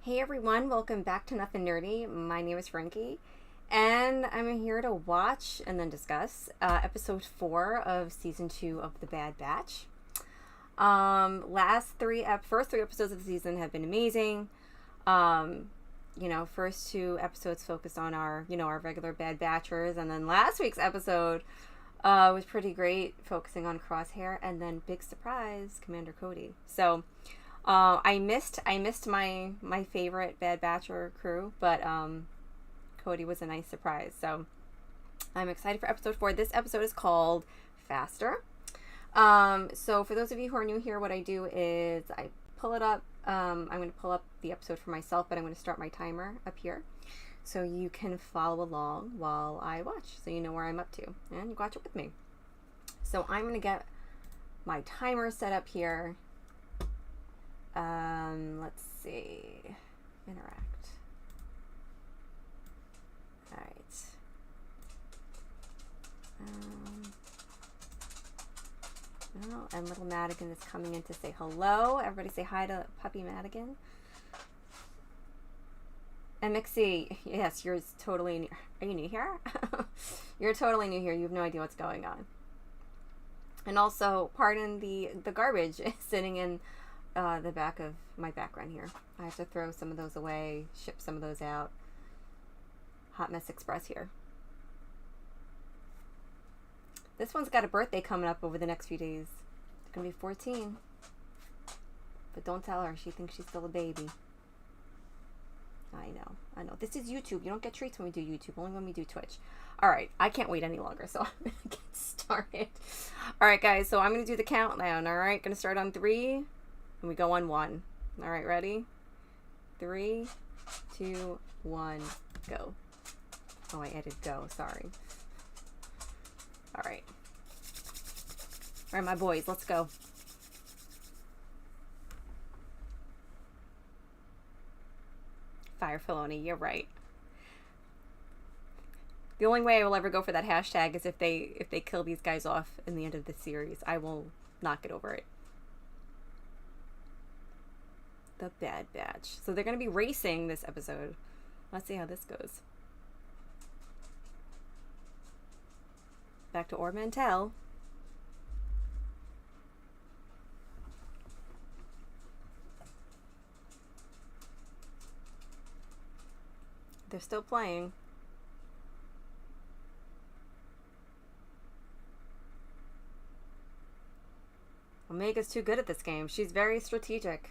Hey everyone, welcome back to Nothing Nerdy. My name is Frankie, and I'm here to watch and then discuss episode 4 of season 2 of The Bad Batch. First three episodes of the season have been amazing. First two episodes focused on our regular Bad Batchers, and then last week's episode was pretty great, focusing on Crosshair, and then big surprise, Commander Cody. So. I missed my favorite Bad Batcher crew, but Cody was a nice surprise. So I'm excited for episode 4. This episode is called Faster. So for those of you who are new here, what I do is I pull it up. I'm going to pull up the episode for myself, but I'm going to start my timer up here, so you can follow along while I watch, so you know where I'm up to, and you watch it with me. So I'm going to get my timer set up here. Let's see. Interact. Alright. And little Madigan is coming in to say hello. Everybody say hi to Puppy Madigan. And Mixie, yes, you're totally new. Are you new here? You're totally new here. You have no idea what's going on. And also, pardon the garbage sitting in the back of my background here. I have to throw some of those away, ship some of those out. Hot Mess Express here. This one's got a birthday coming up over the next few days. It's gonna be 14. But don't tell her. She thinks she's still a baby. I know. This is YouTube. You don't get treats when we do YouTube, only when we do Twitch. Alright, I can't wait any longer, so I'm gonna get started. Alright, guys, so I'm gonna do the countdown, alright? Gonna start on 3. And we go on 1. All right, ready? 3, 2, 1, go. Oh, I added go. Sorry. All right. All right, my boys, let's go. Fire Filoni, you're right. The only way I will ever go for that hashtag is if they kill these guys off in the end of the series. I will not get over it. The Bad Batch. So they're going to be racing this episode. Let's see how this goes. Back to Ord Mantell. They're still playing. Omega's too good at this game. She's very strategic.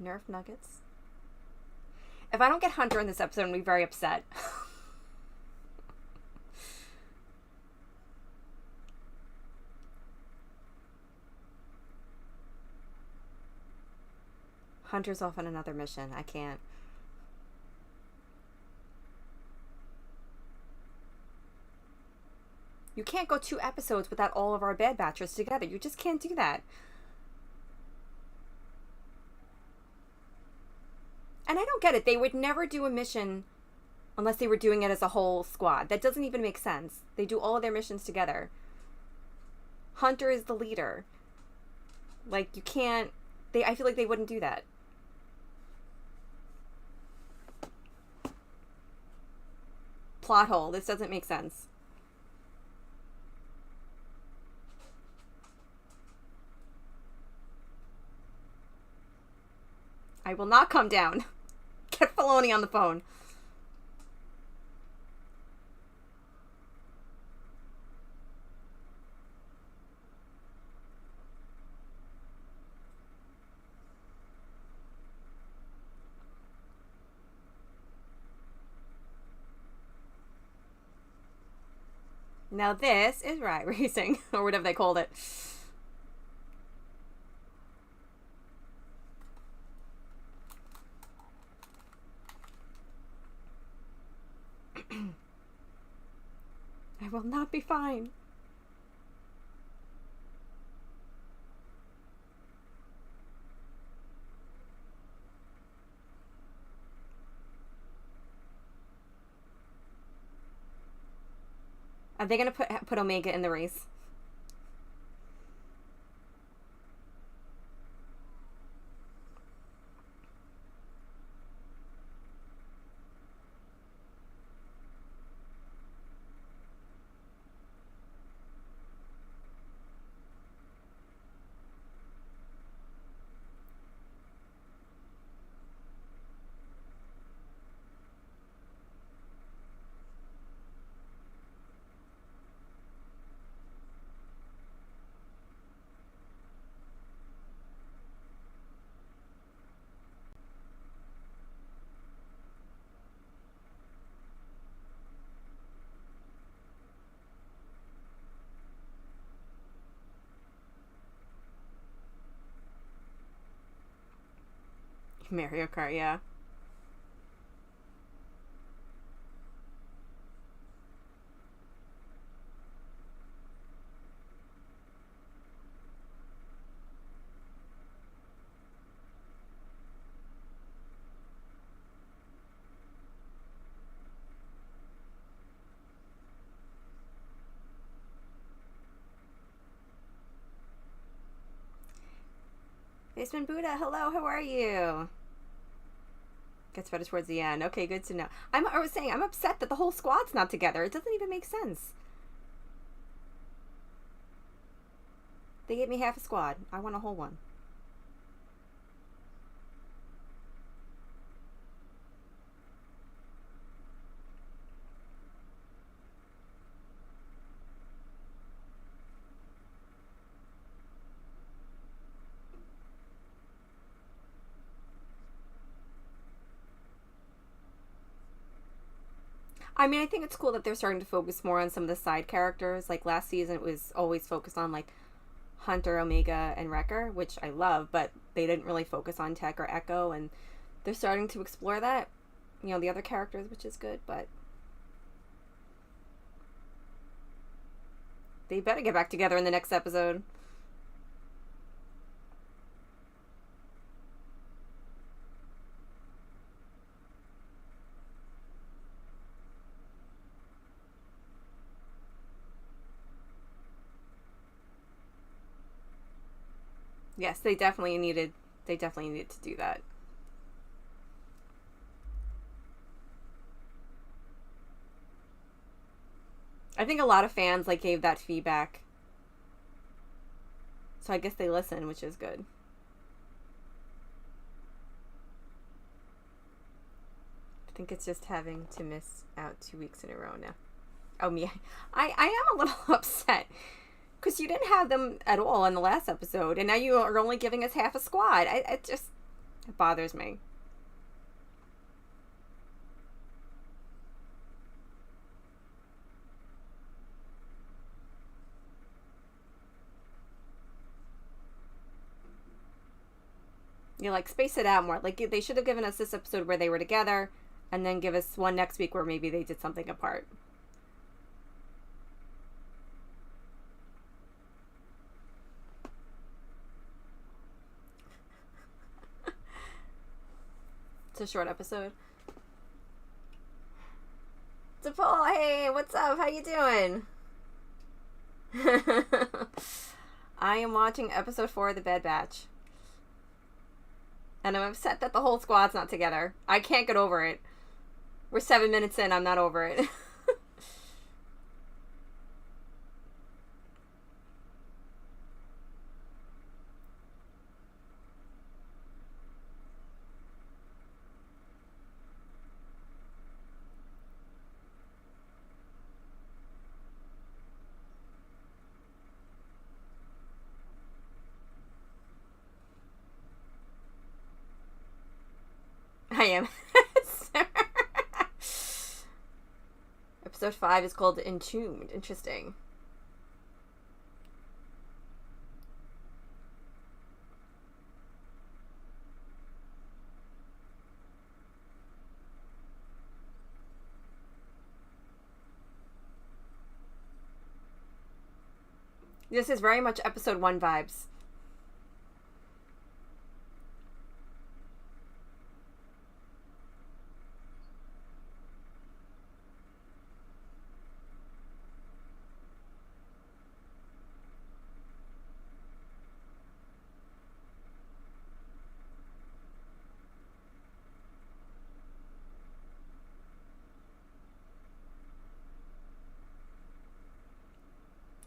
Nerf nuggets. If I don't get Hunter in this episode, I'm going to be very upset. Hunter's off on another mission. I can't. You can't go 2 episodes without all of our Bad Batchers together. You just can't do that. And I don't get it. They would never do a mission unless they were doing it as a whole squad. That doesn't even make sense. They do all of their missions together. Hunter is the leader. Like, you can't... I feel like they wouldn't do that. Plot hole. This doesn't make sense. I will not come down. Get Filoni on the phone. Now this is Riot Racing, or whatever they called it. I will not be fine. Are they gonna put Omega in the race? Mario Kart, yeah. Basement Buddha, hello, how are you? Gets better towards the end. Okay, good to know. I was saying, I'm upset that the whole squad's not together. It doesn't even make sense. They gave me half a squad. I want a whole one. I mean, I think it's cool that they're starting to focus more on some of the side characters. Like last season, it was always focused on like Hunter, Omega, and Wrecker, which I love, but they didn't really focus on Tech or Echo, and they're starting to explore that, you know, the other characters, which is good, but they better get back together in the next episode. Yes, they definitely needed to do that. I think a lot of fans like gave that feedback. So I guess they listen, which is good. I think it's just having to miss out 2 weeks in a row now. Oh, me. I am a little upset. Because you didn't have them at all in the last episode, and now you are only giving us half a squad. It bothers me. You know, like, space it out more. Like, they should have given us this episode where they were together, and then give us one next week where maybe they did something apart. It's a short episode. DePaul, hey, what's up? How you doing? I am watching episode 4 of The Bad Batch. And I'm upset that the whole squad's not together. I can't get over it. We're 7 minutes in, I'm not over it. I am. Episode 5 is called Entombed. Interesting. This is very much episode 1 vibes.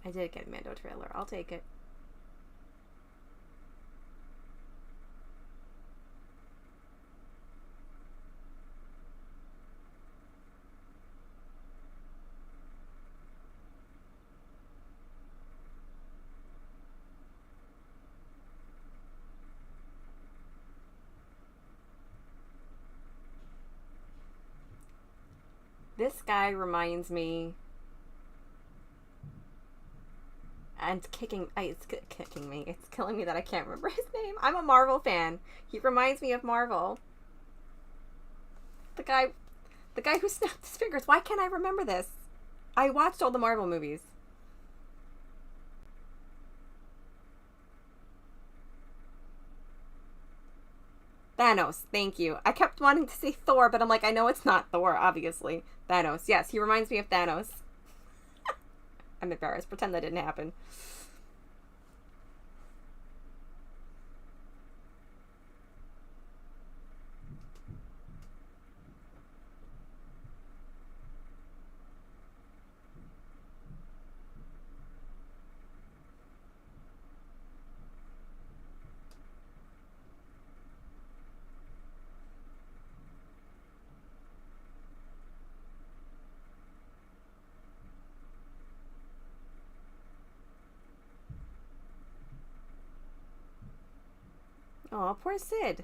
I did get a Mando trailer. I'll take it. This guy reminds me, and it's kicking me. It's killing me that I can't remember his name. I'm a Marvel fan. He reminds me of Marvel. The guy who snapped his fingers. Why can't I remember this? I watched all the Marvel movies. Thanos, thank you. I kept wanting to say Thor, but I'm like, I know it's not Thor, obviously. Thanos, yes, he reminds me of Thanos. I'm embarrassed. Pretend that didn't happen. Oh, poor Sid.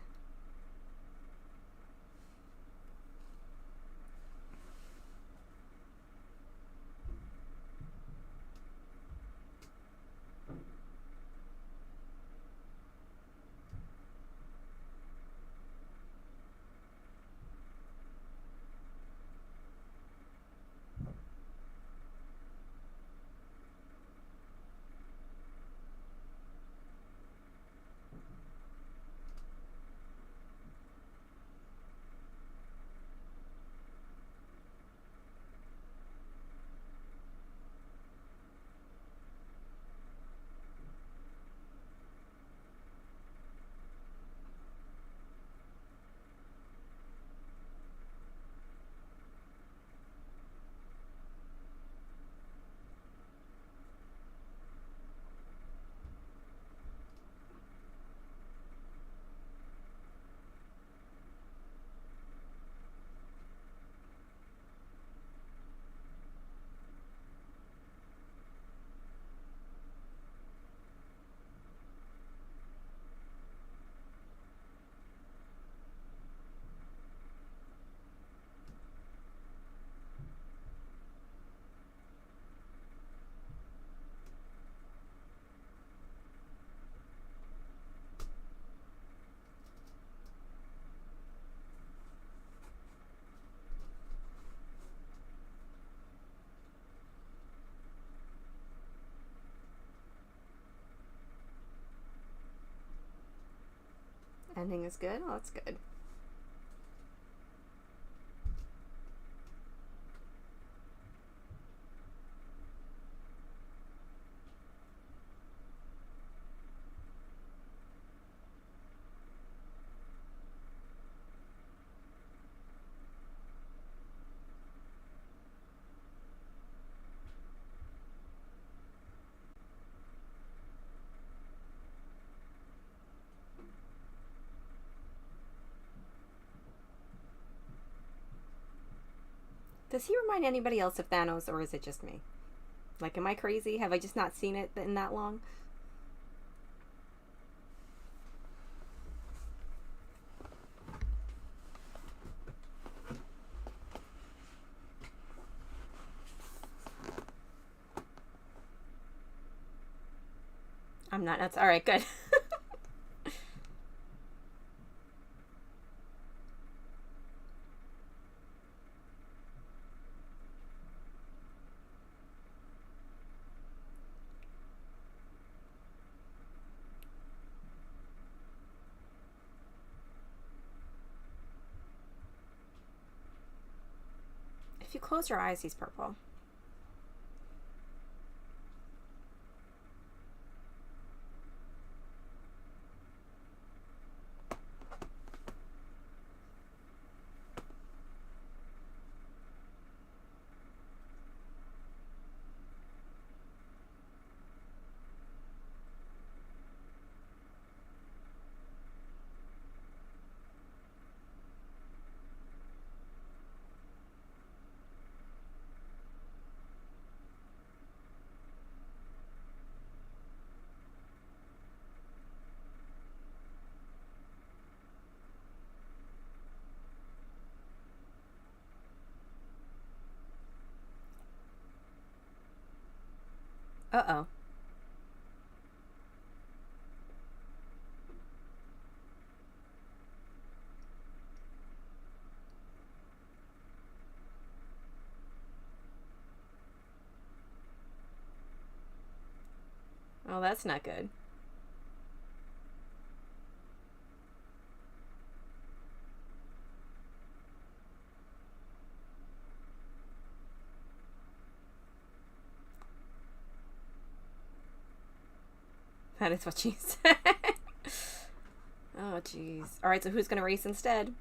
Ending is good? Oh, that's good. Does he remind anybody else of Thanos, or is it just me? Like, am I crazy? Have I just not seen it in that long? I'm not nuts. All right, good. If you close your eyes, he's purple. Uh-oh. Oh, that's not good. That is what she said. Oh, jeez. All right, so who's going to race instead?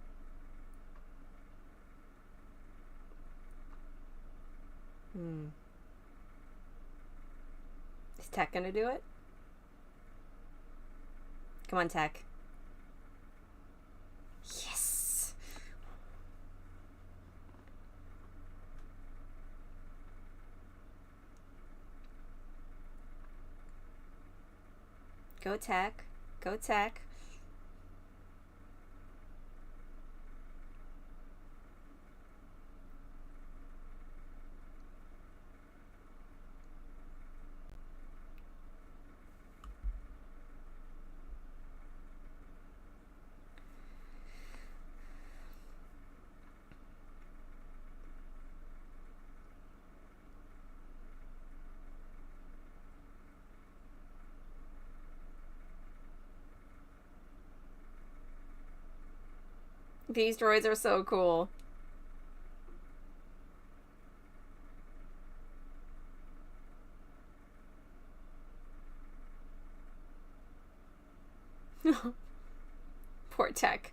Is Tech going to do it? Come on, Tech. Yes! Go, Tech. Go, Tech. These droids are so cool. Poor Tech.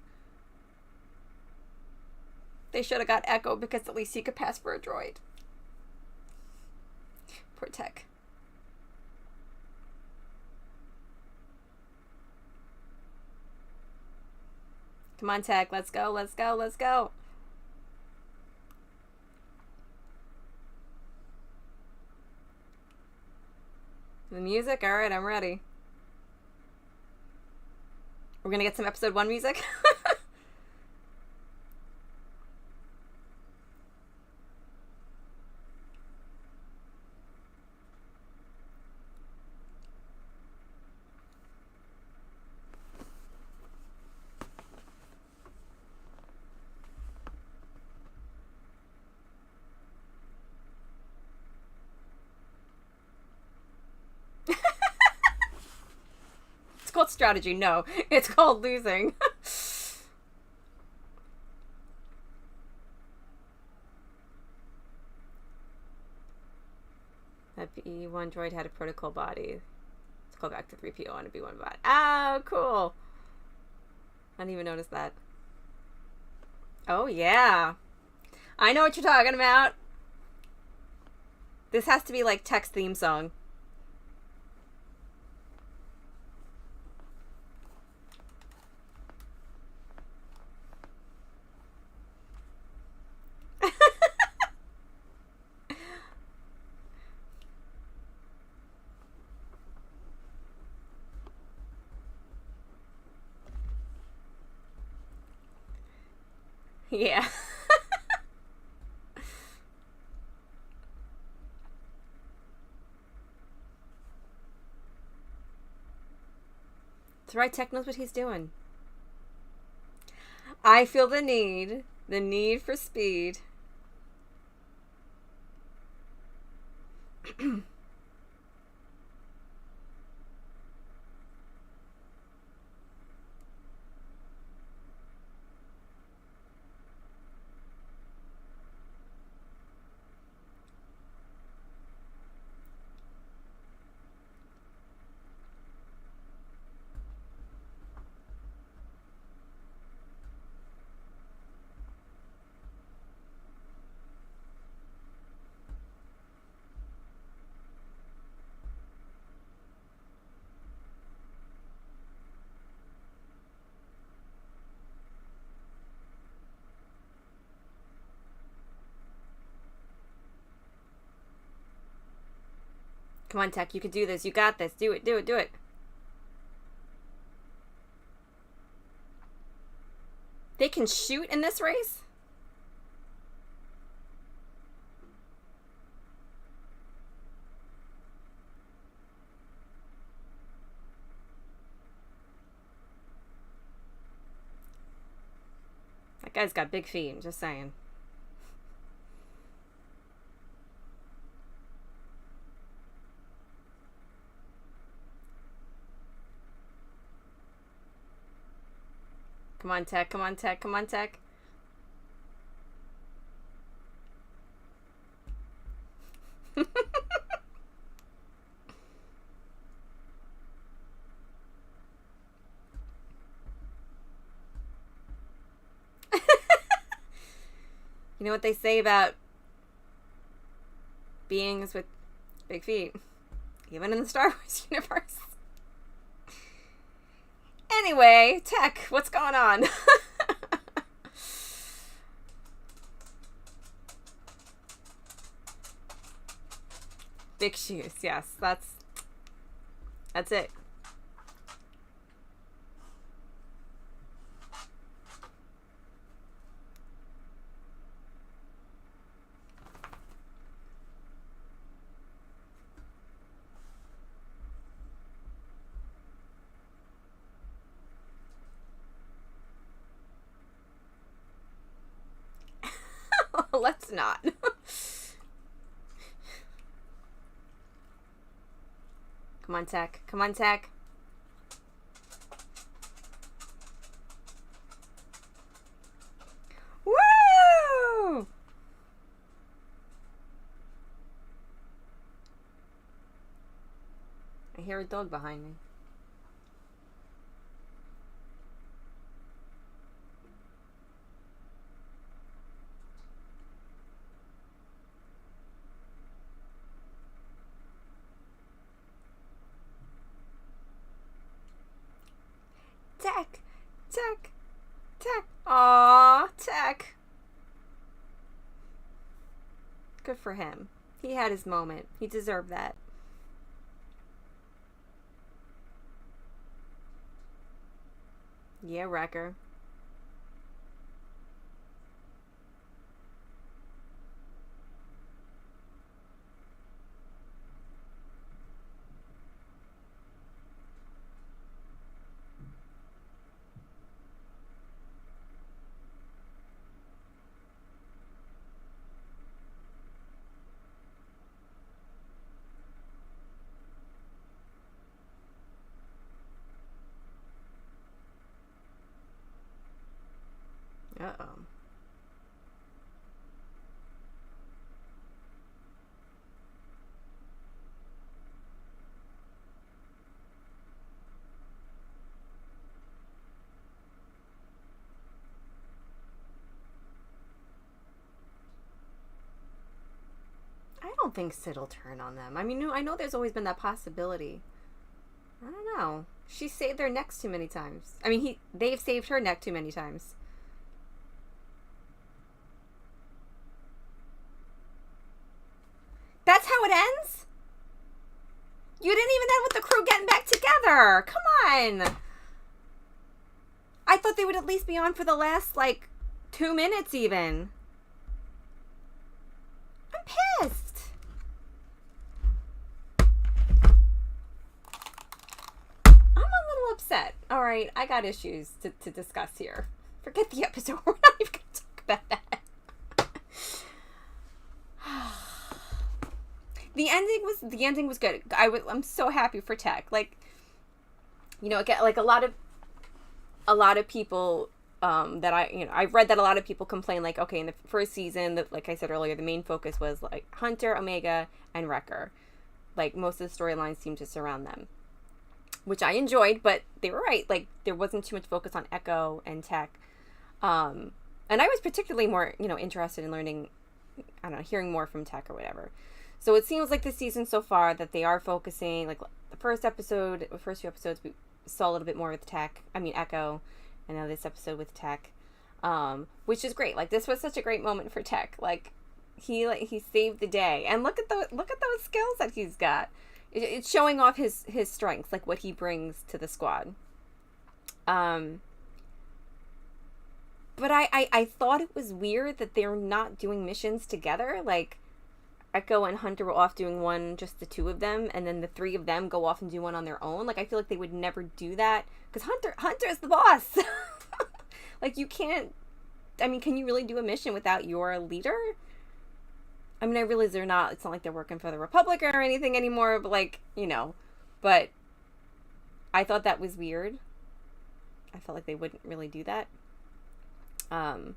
They should have got Echo because at least he could pass for a droid. Poor Tech. Come on, Tech. Let's go, let's go, let's go. The music? Alright, I'm ready. We're gonna get some episode 1 music? It's called strategy. No, it's called losing. That B1 droid had a protocol body. Let's call back to 3PO on a B1 bot. Oh, cool. I didn't even notice that. Oh, yeah. I know what you're talking about. This has to be like Tech's theme song. Yeah. That's right, Tech knows what he's doing. I feel the need for speed. Come on, Tech, you can do this. You got this. Do it, do it, do it. They can shoot in this race? guy's got big feet. I'm just saying. Come on, Tech. Come on, Tech. Come on, Tech. You know what they say about beings with big feet, even in the Star Wars universe. Anyway, Tech, what's going on? Big shoes, yes, that's it. Let's not. Come on, Tech. Come on, Tech. Woo! I hear a dog behind me. Tech! Tech! Tech! Aww, Tech! Good for him. He had his moment. He deserved that. Yeah, Wrecker. Uh-oh. I don't think Sid will turn on them. I mean, I know there's always been that possibility. I don't know. She saved their necks too many times. I mean, they've saved her neck too many times. That's how it ends? You didn't even end with the crew getting back together. Come on. I thought they would at least be on for the last, 2 minutes even. I'm pissed. I'm a little upset. All right, I got issues to discuss here. Forget the episode. We're not even going to talk about that. The ending was good. I'm so happy for Tech. Again, a lot of people that I've read that a lot of people complain okay, in the first season, that like I said earlier, the main focus was Hunter, Omega, and Wrecker. Most of the storylines seemed to surround them, which I enjoyed, but they were right. There wasn't too much focus on Echo and Tech. And I was particularly more, interested in learning, I don't know, hearing more from Tech or whatever. So it seems like this season so far that they are focusing, the first few episodes, we saw a little bit more with Echo, and now this episode with Tech, which is great. This was such a great moment for Tech. He saved the day, and look at those skills that he's got. It's showing off his strengths, what he brings to the squad. But I thought it was weird that they're not doing missions together. Echo and Hunter were off doing one, just the two of them, and then the three of them go off and do one on their own. I feel like they would never do that, because Hunter's the boss. You can't I mean, can you really do a mission without your leader? I mean, I realize it's not like they're working for the Republic or anything anymore, but like, but I thought that was weird. I felt like they wouldn't really do that. And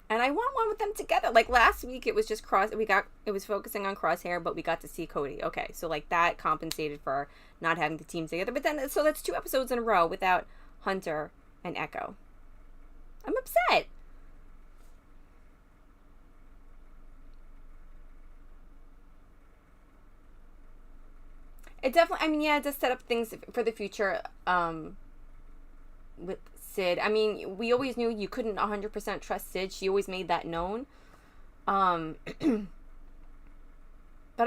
I want one with them together. Like last week, it was just it was focusing on Crosshair, but we got to see Cody. Okay, so like that compensated for not having the team together. But then, so that's 2 episodes in a row without Hunter and Echo. I'm upset. It definitely, I mean, yeah, it does set up things for the future with Sid. I mean, we always knew you couldn't 100% trust Sid. She always made that known. But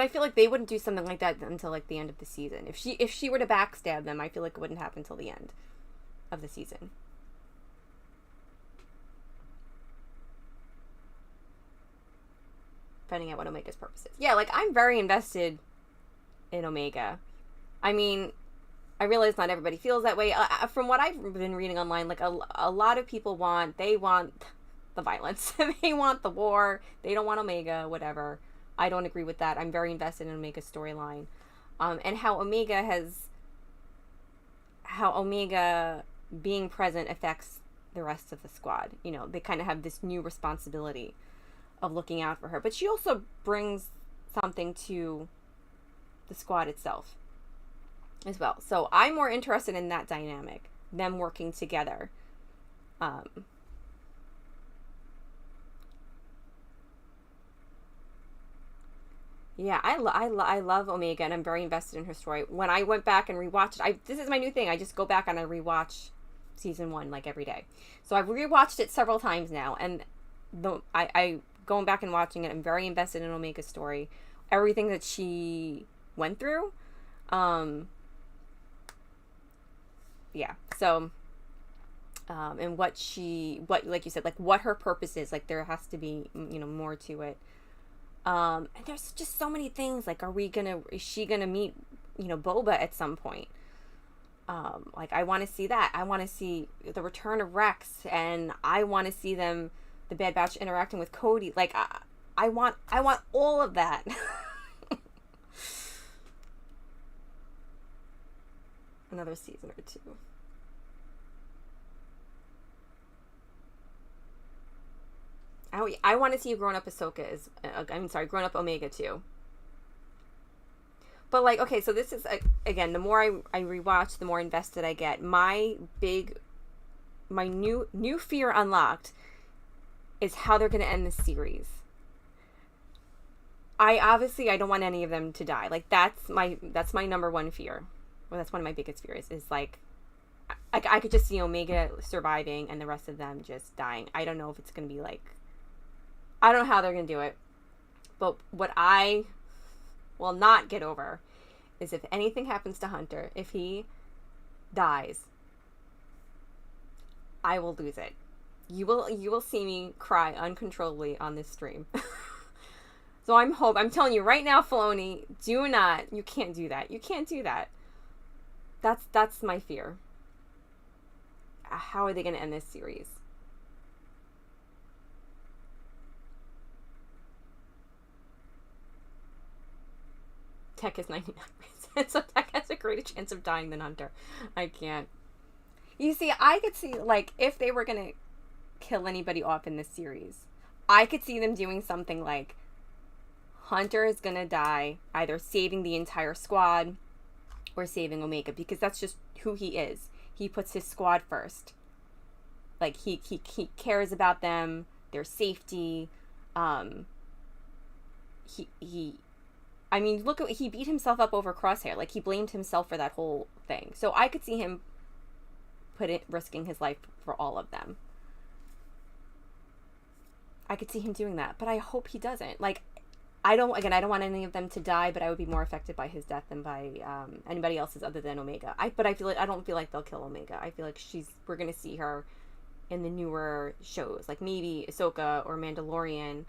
I feel like they wouldn't do something like that until like the end of the season. If she were to backstab them, I feel like it wouldn't happen until the end of the season. Finding out what Omega's purpose is. Yeah, like I'm very invested in Omega. I mean, I realize not everybody feels that way. From what I've been reading online, like a lot of people want the violence. They want the war. They don't want Omega, whatever. I don't agree with that. I'm very invested in Omega's storyline. And how Omega being present affects the rest of the squad. They kind of have this new responsibility of looking out for her. But she also brings something to the squad itself as well. So I'm more interested in that dynamic, them working together. Yeah, I love Omega, and I'm very invested in her story. When I went back and rewatched it, this is my new thing. I just go back and I rewatch season 1 like every day. So I've rewatched it several times now, and I going back and watching it, I'm very invested in Omega's story, everything that she went through. Yeah. So, and what like you said, like what her purpose is, like there has to be, more to it. And there's just so many things. Like, is she gonna meet, Boba at some point? Like I want to see that. I want to see the return of Rex, and I want to see the Bad Batch interacting with Cody. Like I want all of that. Another season or 2. I want to see a grown-up Ahsoka grown-up Omega too. But like, okay, so this is again, the more I rewatch, the more invested I get. My new fear unlocked is how they're going to end this series. I don't want any of them to die. Like that's my number one fear. Well, that's one of my biggest fears is like I could just see Omega surviving and the rest of them just dying. I don't know if it's going to be like, I don't know how they're going to do it. But what I will not get over is if anything happens to Hunter, if he dies, I will lose it. You will see me cry uncontrollably on this stream. So I'm telling you right now, Filoni, you can't do that. You can't do that. That's my fear. How are they going to end this series? Tech is 99%, so Tech has a greater chance of dying than Hunter. I can't. You see, I could see, like, if they were going to kill anybody off in this series, I could see them doing something like Hunter is going to die, either saving the entire squad or saving Omega, because that's just who he is. He puts his squad first. Like, he cares about them, their safety. I mean, he beat himself up over Crosshair. Like, he blamed himself for that whole thing. So I could see him risking his life for all of them. I could see him doing that, but I hope he doesn't. Like, I don't want any of them to die, but I would be more affected by his death than by anybody else's other than Omega. I don't feel like they'll kill Omega. I feel like we're gonna see her in the newer shows, like maybe Ahsoka or Mandalorian.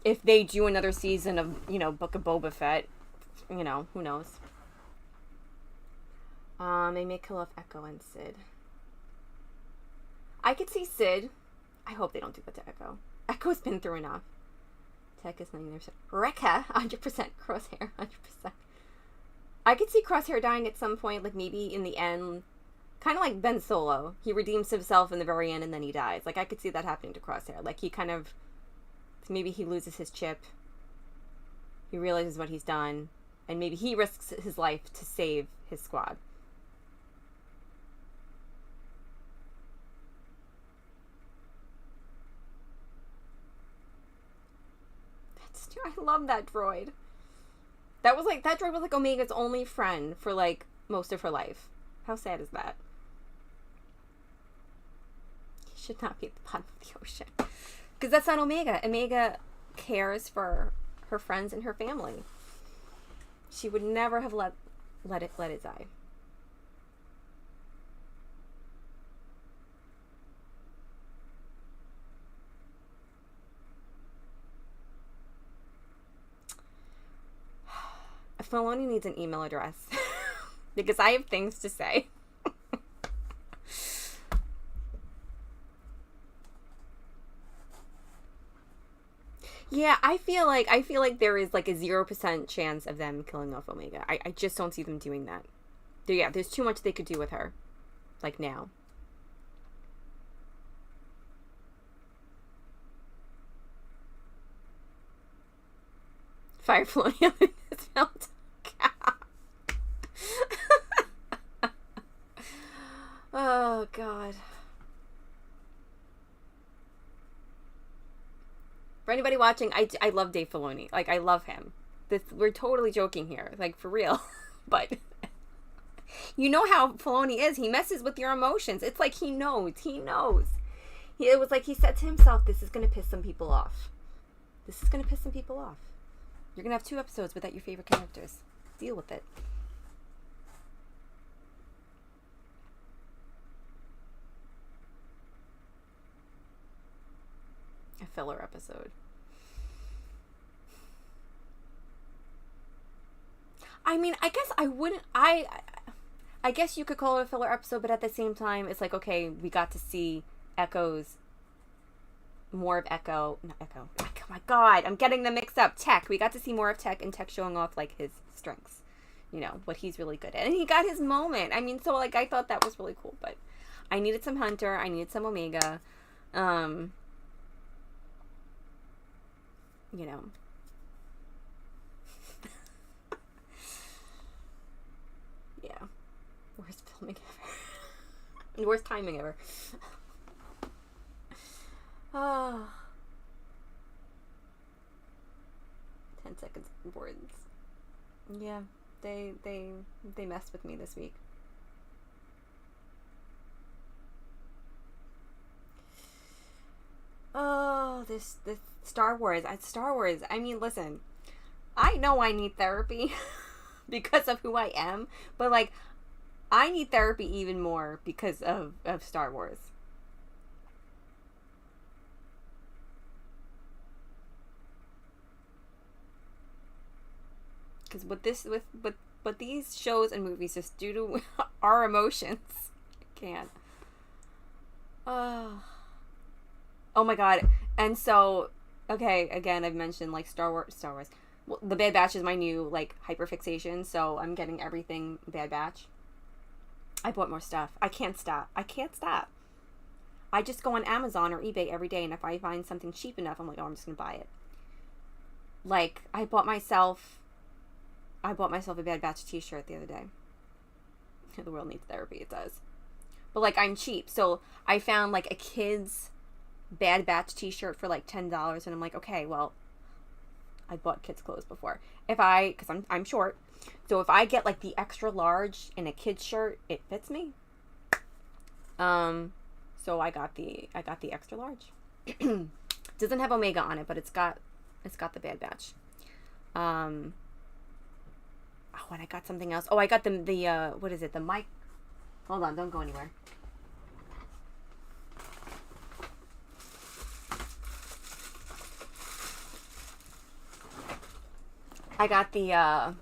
If they do another season of, Book of Boba Fett, who knows? They may kill off Echo and Sid. I could see Sid. I hope they don't do that to Echo. Echo's been through enough. Tech is 99%. Rekka, 100%. Crosshair, 100%. I could see Crosshair dying at some point, like maybe in the end. Kind of like Ben Solo. He redeems himself in the very end and then he dies. Like, I could see that happening to Crosshair. Like, he kind of... Maybe he loses his chip. He realizes what he's done. And maybe he risks his life to save his squad. I love that droid. That droid was like Omega's only friend for like most of her life. How sad is that? He should not be at the bottom of the ocean. Because that's not Omega. Omega cares for her friends and her family. She would never have let it die. Filoni needs an email address because I have things to say. Yeah, I feel like there is like a 0% chance of them killing off Omega. I just don't see them doing that. There's too much they could do with her, like now. Fire Filoni on this film. Oh, God. For anybody watching, I love Dave Filoni. Like, I love him. We're totally joking here. Like, for real. But you know how Filoni is. He messes with your emotions. It's like he knows. It was like he said to himself, this is going to piss some people off. You're going to have 2 episodes without your favorite characters. Deal with it. A filler episode. I mean, I guess I wouldn't... I guess you could call it a filler episode, but at the same time, it's like, okay, we got to see more of Echo. Not Echo. Oh my God, I'm getting them mixed up. Tech. We got to see more of Tech, and Tech showing off, like, his strengths. You know, what he's really good at. And he got his moment. I mean, so, like, I thought that was really cool, but I needed some Hunter. I needed some Omega. You know. Yeah. Worst filming ever. Worst timing ever. Oh. 10 seconds words. Yeah, they messed with me this week. Oh, this Star Wars. I mean, listen. I know I need therapy because of who I am, but like I need therapy even more because of Star Wars. Because what these shows and movies just do to our emotions, I can't. Oh my God. And so, okay, again, I've mentioned like Star Wars. Well, the Bad Batch is my new like hyperfixation, so I'm getting everything Bad Batch. I bought more stuff. I can't stop. I just go on Amazon or eBay every day, and if I find something cheap enough, I'm like, oh, I'm just gonna buy it. Like, I bought myself a Bad Batch t-shirt the other day. The world needs therapy, it does. But like, I'm cheap, so I found like a kid's Bad Batch t-shirt for like $10, and I'm like, okay, well, I bought kids clothes before. Because I'm short, so if I get like the extra large in a kid's shirt, it fits me. So I got the extra large. Doesn't have Omega on it, but it's got the Bad Batch. Oh, and I got something else. Oh, I got the what is it? The mic. Hold on, don't go anywhere. I got the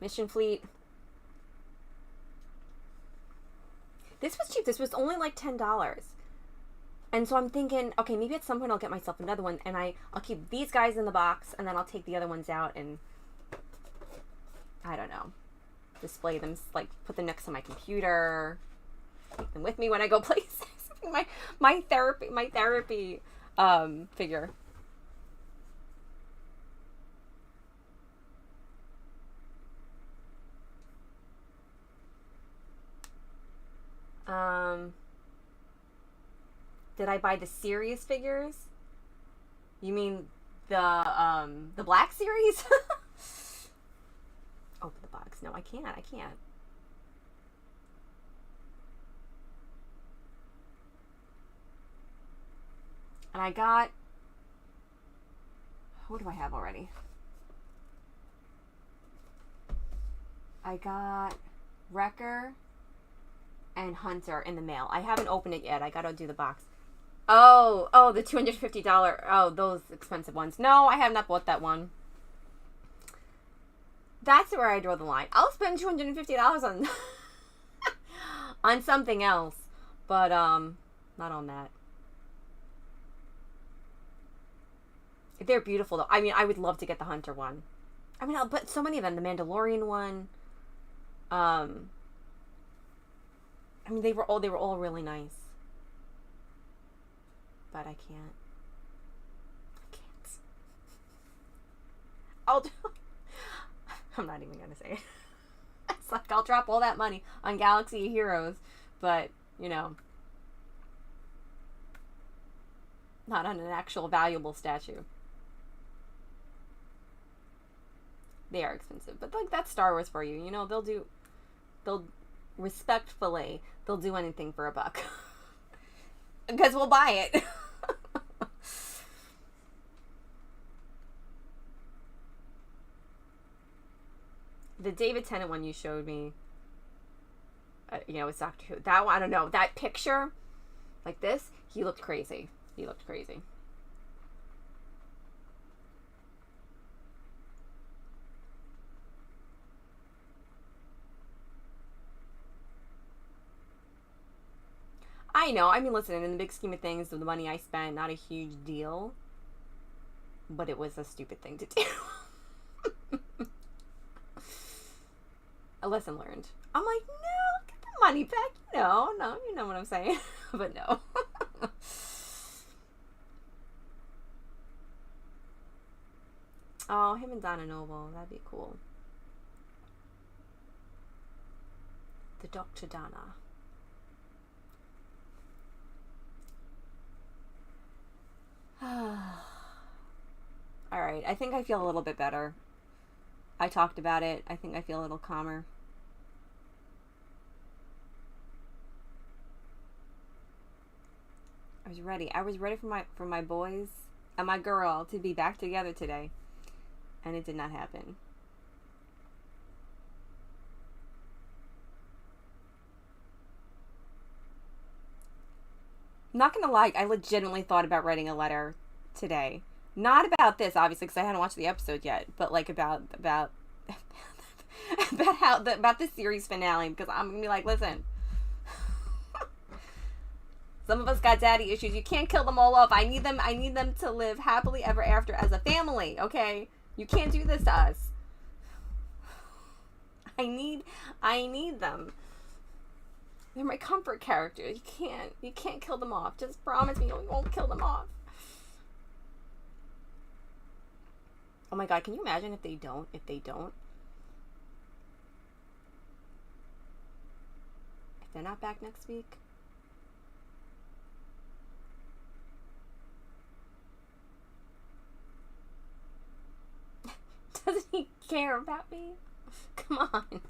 Mission Fleet. This was cheap. This was only like $10. And so I'm thinking, okay, maybe at some point I'll get myself another one, and I'll keep these guys in the box, and then I'll take the other ones out and, I don't know, display them, like put them next to my computer, take them with me when I go places. my therapy figure. Did I buy the series figures? You mean the Black Series? Open the box. No, I can't. And I got, what do I have already? I got Wrecker and Hunter in the mail. I haven't opened it yet. I gotta do the box. Oh, the $250. Oh, those expensive ones. No, I have not bought that one. That's where I draw the line. I'll spend $250 on on something else, but not on that. They're beautiful though. I mean, I would love to get the Hunter one. I mean, but so many of them. The Mandalorian one. I mean, they were all really nice. But I can't. I'm not even gonna say it. It's like I'll drop all that money on Galaxy of Heroes, but you know, not on an actual valuable statue. They are expensive, but like that's Star Wars for you. You know, they'll respectfully, they'll do anything for $1 because we'll buy it. The David Tennant one you showed me, you know, it's Doctor Who. That one, I don't know. That picture, like this, he looked crazy. I know. I mean, listen, in the big scheme of things, with the money I spent, not a huge deal. But it was a stupid thing to do. A lesson learned. I'm like, no, get the money back. No, you know what I'm saying. But no. Oh, him and Donna Noble. That'd be cool. The Dr. Donna. Alright, I think I feel a little bit better. I talked about it. I think I feel a little calmer. I was ready. I was ready for my boys and my girl to be back together today. And it did not happen. I'm not gonna lie, I legitimately thought about writing a letter today. Not about this, obviously, because I hadn't watched the episode yet, but like about about the series finale, because I'm gonna be like, listen, some of us got daddy issues. You can't kill them all off. I need them to live happily ever after as a family. Okay, you can't do this to us. I need them. They're my comfort characters. You can't kill them off. Just promise me you won't kill them off. Oh my god, can you imagine if they don't? If they're not back next week? Doesn't he care about me? Come on.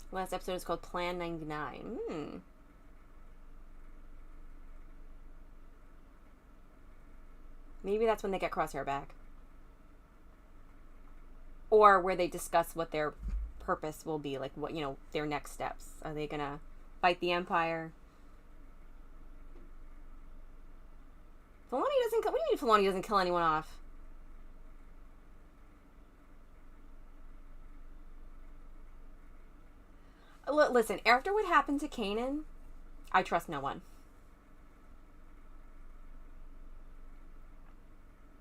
Last episode is called Plan 99. Maybe that's when they get Crosshair back. Or where they discuss what their purpose will be, like what, you know, their next steps. Are they gonna fight the Empire? Filoni doesn't kill anyone off? listen, after what happened to Kanan, I trust no one.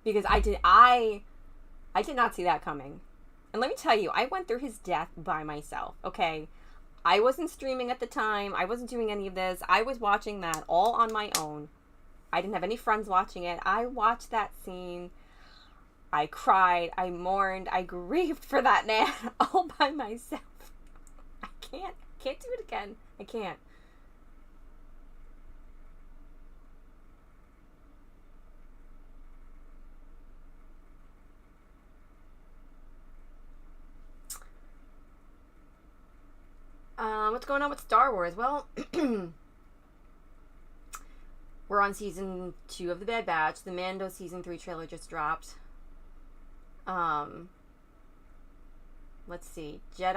Because I did not see that coming. And let me tell you, I went through his death by myself, okay? I wasn't streaming at the time. I wasn't doing any of this. I was watching that all on my own. I didn't have any friends watching it. I watched that scene. I cried. I mourned. I grieved for that man all by myself. I can't do it again. I can't. What's going on with Star Wars? Well, we're on season 2 of The Bad Batch. The Mando season 3 trailer just dropped. Let's see. The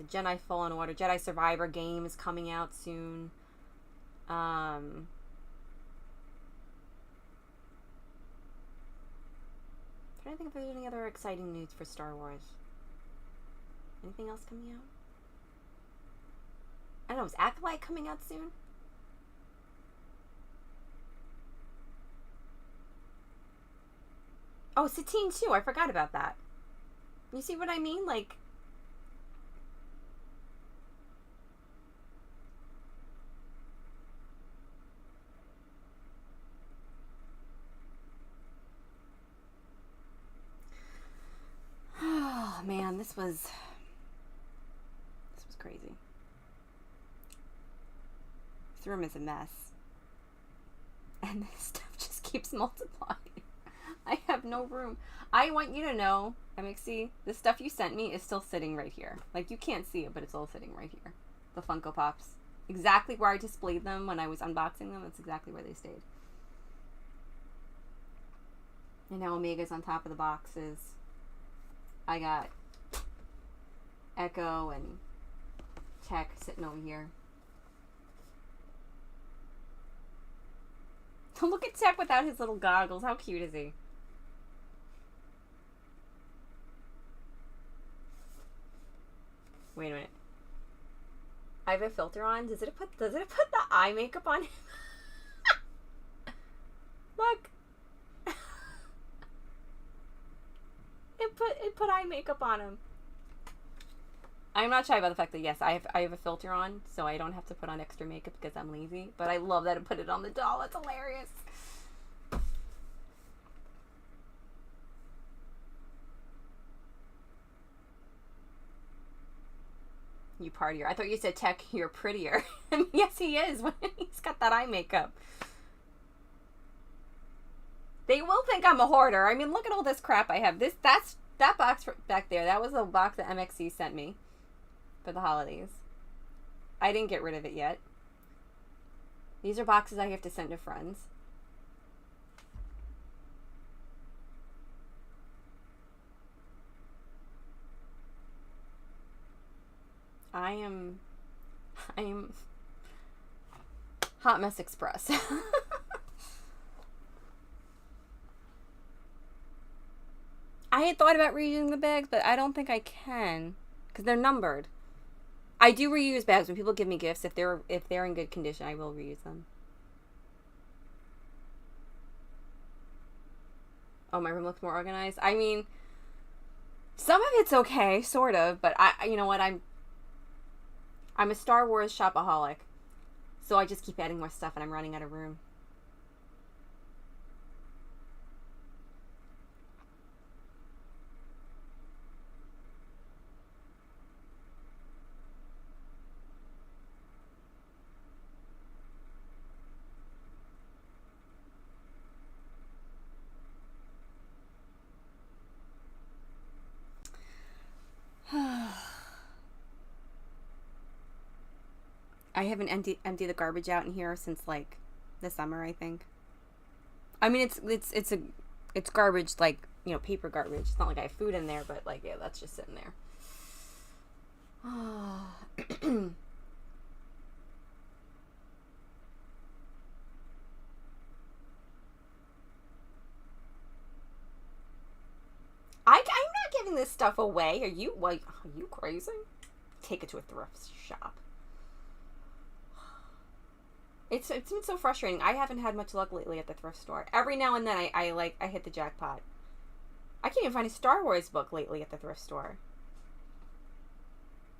Jedi Fallen Order, Jedi Survivor game is coming out soon. Trying to think if there's any other exciting news for Star Wars. Anything else coming out? I don't know, is Acolyte coming out soon? Oh, Satine too. I forgot about that. You see what I mean? Like, oh man, this was crazy. This room is a mess. And this stuff just keeps multiplying. I have no room. I want you to know, MXC, the stuff you sent me is still sitting right here. Like, you can't see it, but it's all sitting right here. The Funko Pops. Exactly where I displayed them when I was unboxing them. That's exactly where they stayed. And now Omega's on top of the boxes. I got Echo and Tech sitting over here. Look at Tech without his little goggles. How cute is he? Wait a minute. I have a filter on. Does it put the eye makeup on him? Look. It put eye makeup on him. I'm not shy about the fact that yes, I have a filter on, so I don't have to put on extra makeup because I'm lazy. But I love that it put it on the doll. That's hilarious. You partier. I thought you said Tech, you're prettier. Yes, he is when he's got that eye makeup. They will think I'm a hoarder. I mean, look at all this crap I have. That box back there. That was the box that MXC sent me for the holidays. I didn't get rid of it yet. These are boxes I have to send to friends. I am Hot Mess Express. I had thought about reusing the bags, but I don't think I can because they're numbered. I do reuse bags when people give me gifts. If they're in good condition, I will reuse them. Oh, my room looks more organized. I mean, some of it's okay, sort of, but you know what? I'm a Star Wars shopaholic, so I just keep adding more stuff, and I'm running out of room. I haven't emptied the garbage out in here since like the summer, I think. I mean, it's garbage, like, you know, paper garbage. It's not like I have food in there, but like, yeah, that's just sitting there. I'm not giving this stuff away. Are you crazy? take it to a thrift shop. It's been so frustrating. I haven't had much luck lately at the thrift store. Every now and then I hit the jackpot. I can't even find a Star Wars book lately at the thrift store.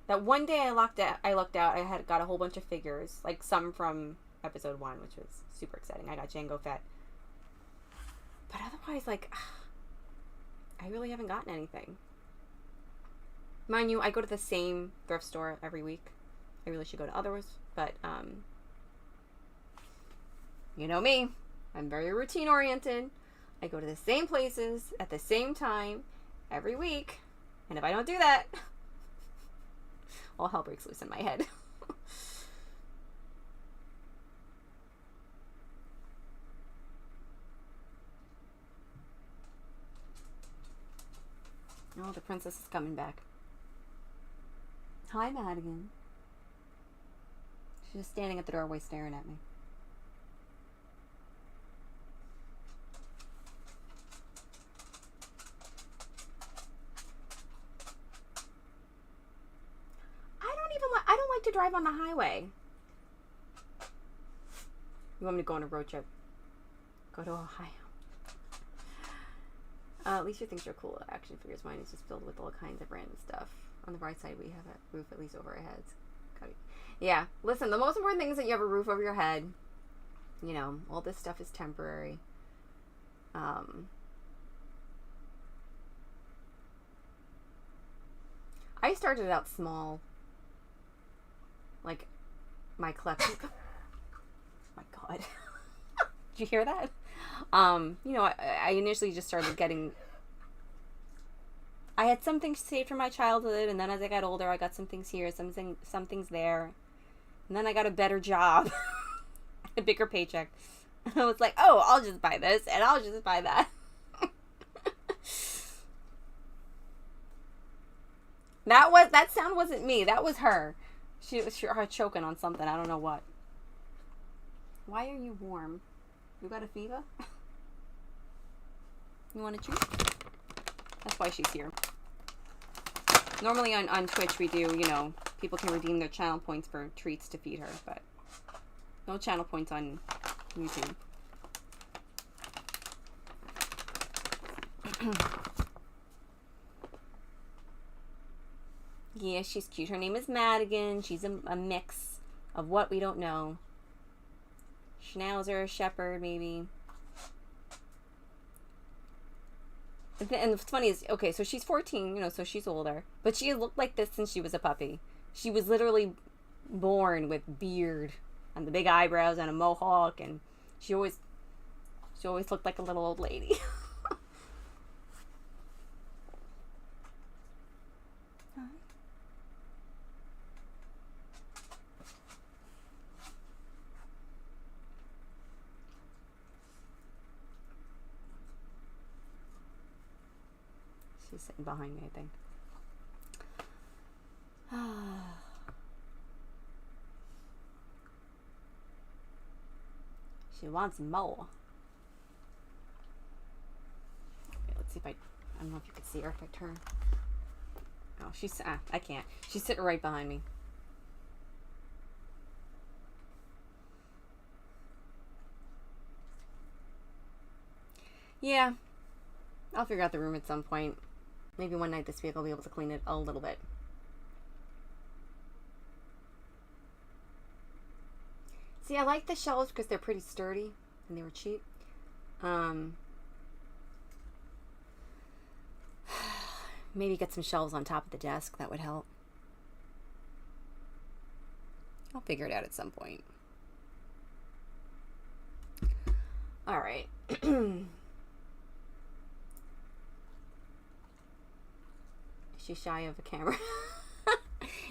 That one day I looked out, I had got a whole bunch of figures, like some from episode 1, which was super exciting. I got Jango Fett. But otherwise, like, I really haven't gotten anything. Mind you, I go to the same thrift store every week. I really should go to others, but, you know me. I'm very routine oriented. I go to the same places at the same time every week. And if I don't do that, all hell breaks loose in my head. Oh, the princess is coming back. Hi, Madigan. She's just standing at the doorway staring at me. I don't like to drive on the highway. You want me to go on a road trip? Go to Ohio. At least your things are cool. Action figures. Mine is just filled with all kinds of random stuff. On the right side, we have a roof at least over our heads. Yeah. Listen, the most important thing is that you have a roof over your head. You know, all this stuff is temporary. I started out small. Like, my collection. My God. Did you hear that? You know, I initially just started getting... I had some things saved from my childhood, and then as I got older, I got some things here, some things there. And then I got a better job. A bigger paycheck. And I was like, oh, I'll just buy this, and I'll just buy that. That sound wasn't me. That was her. She was her choking on something. I don't know what. Why are you warm? You got a fever? You want to chew? That's why she's here. Normally on Twitch we do, you know, people can redeem their channel points for treats to feed her, but no channel points on YouTube. Yeah, she's cute. Her name is Madigan. She's a mix of what we don't know. Schnauzer, Shepherd, maybe. And what's funny is, okay, so she's 14, you know, so she's older. But she looked like this since she was a puppy. She was literally born with beard and the big eyebrows and a mohawk, and she always looked like a little old lady. She's sitting behind me, I think. She wants more. Okay, let's see if I don't know if you can see her if I turn. Oh, I can't. She's sitting right behind me. Yeah. I'll figure out the room at some point. Maybe one night this week I'll be able to clean it a little bit. See, I like the shelves because they're pretty sturdy and they were cheap. Maybe get some shelves on top of the desk. That would help. I'll figure it out at some point. All right. She's shy of a camera.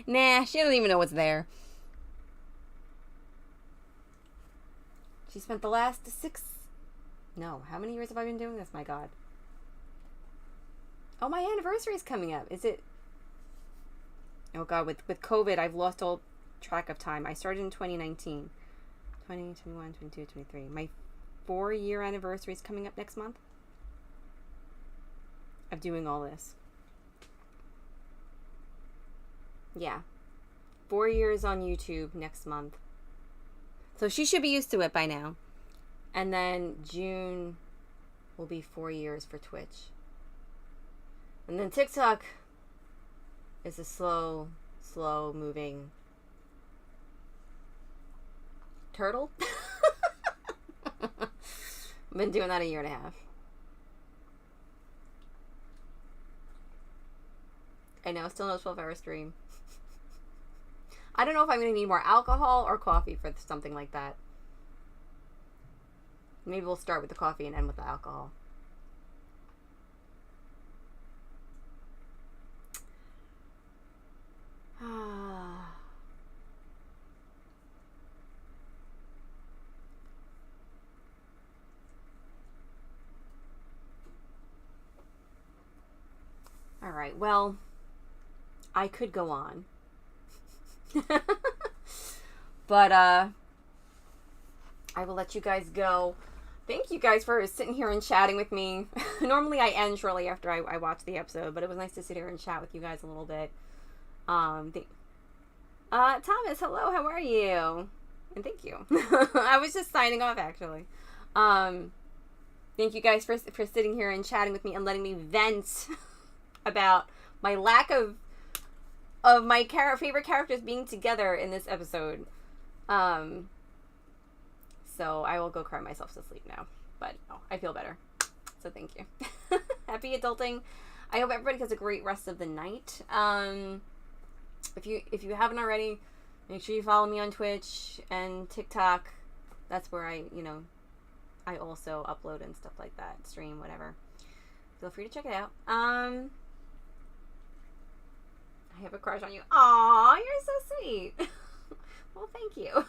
Nah, she doesn't even know what's there. She spent the last how many years have I been doing this? My God. Oh, my anniversary is coming up. Is it? Oh God, with COVID, I've lost all track of time. I started in 2019. 20, 21, 22, 23. My 4-year anniversary is coming up next month of doing all this. Yeah. 4 years on YouTube next month. So she should be used to it by now. And then June will be 4 years for Twitch. And then TikTok is a slow moving turtle. I've been doing that a year and a half. I know, still no 12-hour stream. I don't know if I'm going to need more alcohol or coffee for something like that. Maybe we'll start with the coffee and end with the alcohol. All right, well, I could go on. But I will let you guys go. Thank you guys for sitting here and chatting with me. Normally I end shortly after I watch the episode, but it was nice to sit here and chat with you guys a little bit. Thomas, hello, how are you? And thank you. I was just signing off, actually. Thank you guys for sitting here and chatting with me and letting me vent about my lack of my favorite characters being together in this episode. So I will go cry myself to sleep now. But no, I feel better. So thank you. Happy adulting. I hope everybody has a great rest of the night. If you haven't already, make sure you follow me on Twitch and TikTok. That's where I also upload and stuff like that. Stream, whatever. Feel free to check it out. I have a crush on you. Aw, you're so sweet. Well, thank you.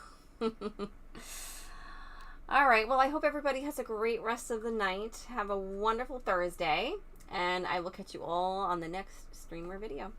All right. Well, I hope everybody has a great rest of the night. Have a wonderful Thursday. And I will catch you all on the next stream or video.